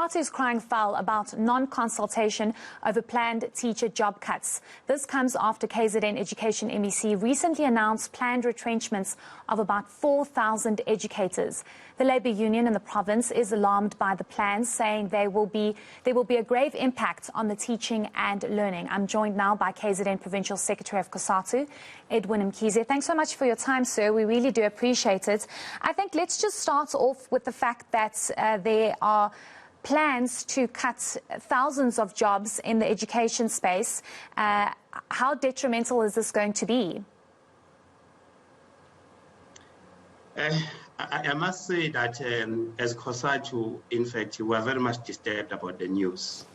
Cosatu is crying foul about non-consultation over planned teacher job cuts. This comes after KZN Education MEC recently announced planned retrenchments of about 4,000 educators. The labour union in the province is alarmed by the plans, saying there will be a grave impact on the teaching and learning. I'm joined now by KZN Provincial Secretary of Cosatu, Edwin Mkhize. Thanks so much for your time, sir. We really do appreciate it. I think let's just start off with the fact that there are plans to cut thousands of jobs in the education space. How detrimental is this going to be? I must say that as Cosatu, in fact, we are very much disturbed about the news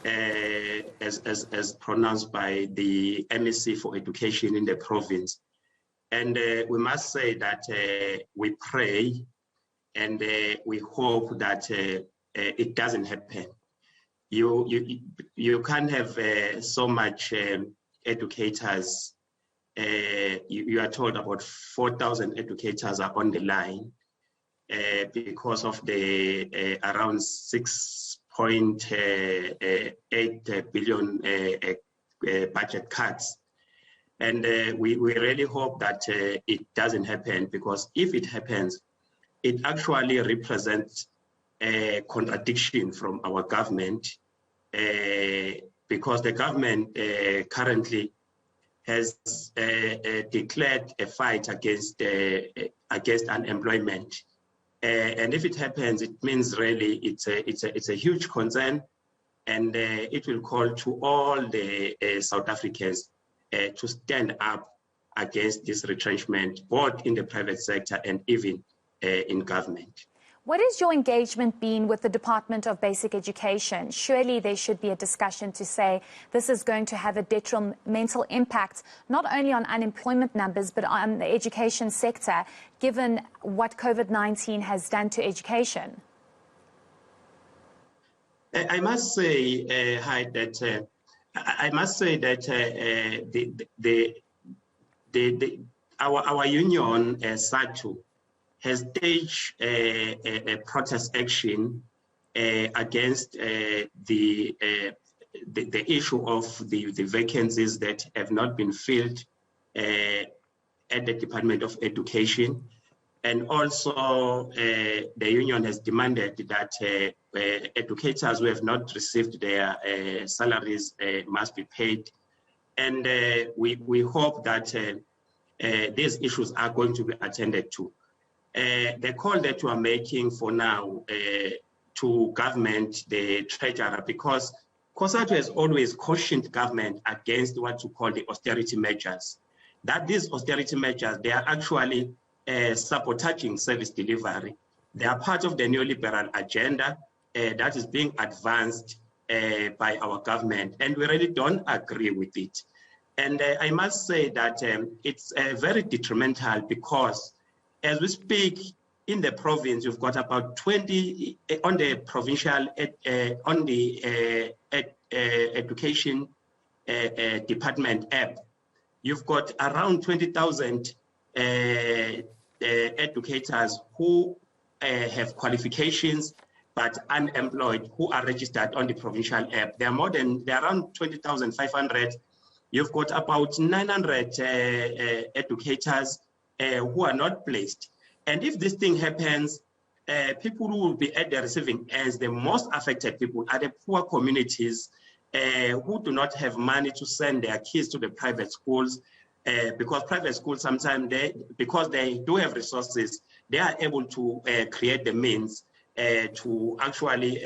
as pronounced by the MEC for Education in the province. And we must say that we pray and we hope that it doesn't happen. You can't have so much educators. You are told about 4,000 educators are on the line because of the around 6.8 billion budget cuts. And we really hope that it doesn't happen, because if it happens, it actually represents a contradiction from our government, because the government currently has declared a fight against unemployment. And if it happens, it means really it's a huge concern, and it will call to all the South Africans to stand up against this retrenchment, both in the private sector and even in government. What has your engagement been with the Department of Basic Education? Surely there should be a discussion to say this is going to have a detrimental impact, not only on unemployment numbers, but on the education sector, given what COVID-19 has done to education. I must say, Heidi, that our union, SATU, has staged a protest action against the issue of the vacancies that have not been filled at the Department of Education. And also the union has demanded that educators who have not received their salaries must be paid. And we hope that these issues are going to be attended to. The call that you are making for now to government, the treasurer, because Cosatu has always cautioned government against what you call the austerity measures. That these austerity measures, they are actually sabotaging service delivery. They are part of the neoliberal agenda that is being advanced by our government, and we really don't agree with it. And I must say that it's very detrimental, because as we speak, in the province, you've got about 20 on the provincial, on the education department app. You've got around 20,000 educators who have qualifications but unemployed, who are registered on the provincial app. They're around 20,500. You've got about 900 educators who are not placed. And if this thing happens, people who will be at the receiving ends, the most affected people, are the poor communities who do not have money to send their kids to the private schools, because private schools sometimes, because they do have resources, they are able to create the means to actually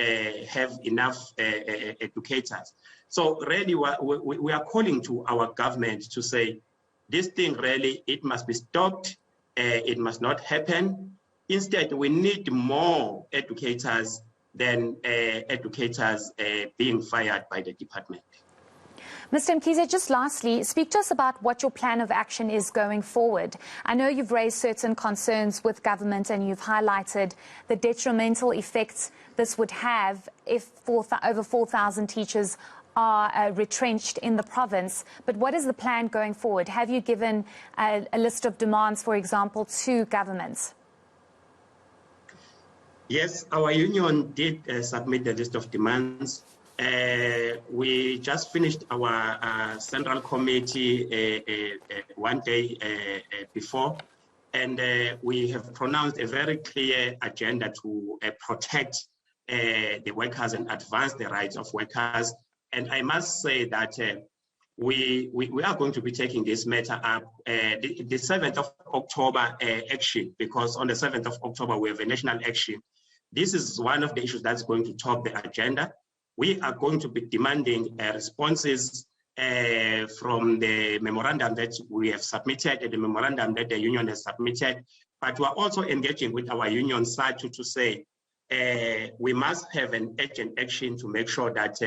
have enough educators. So really, we are calling to our government to say, this thing really, it must be stopped. It must not happen. Instead, we need more educators than educators being fired by the department. Mr. Mkhize, just lastly, speak to us about what your plan of action is going forward. I know you've raised certain concerns with government, and you've highlighted the detrimental effects this would have if over 4,000 teachers are retrenched in the province. But what is the plan going forward? Have you given a list of demands, for example, to governments? Yes, our union did submit the list of demands. We just finished our central committee one day before, and we have pronounced a very clear agenda to protect the workers and advance the rights of workers. And I must say that we are going to be taking this matter up the 7th of October action, because on the 7th of October we have a national action. This is one of the issues that's going to top the agenda. We are going to be demanding responses from the memorandum that we have submitted, the memorandum that the union has submitted, but we are also engaging with our union side to say we must have an urgent action to make sure that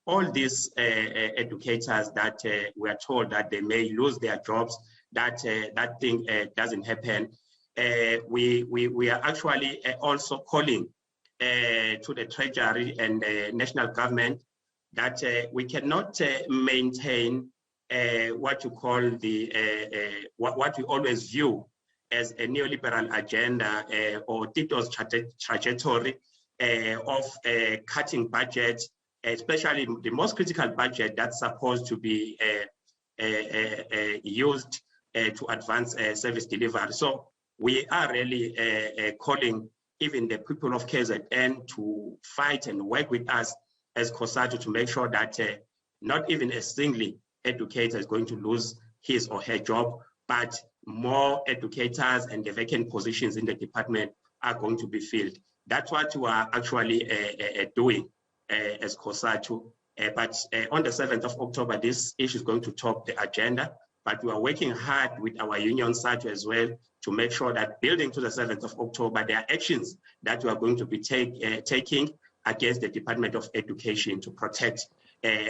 all these educators that we are told that they may lose their jobs, that that thing doesn't happen. We are actually also calling to the Treasury and national government that we cannot maintain what you call the what we always view as a neoliberal agenda or Tito's trajectory of cutting budgets, especially the most critical budget that's supposed to be used to advance service delivery. So we are really calling even the people of KZN to fight and work with us as Cosatu to make sure that not even a single educator is going to lose his or her job, but more educators and the vacant positions in the department are going to be filled. That's what we are actually doing as Cosatu. But on the 7th of October, this issue is going to top the agenda. But we are working hard with our union side as well to make sure that building to the 7th of October, there are actions that we are going to be taking against the Department of Education to protect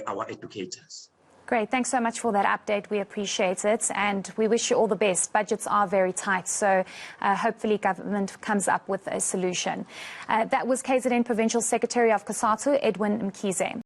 our educators. Great. Thanks so much for that update. We appreciate it. And we wish you all the best. Budgets are very tight. So hopefully government comes up with a solution. That was KZN Provincial Secretary of Cosatu, Edwin Mkhize.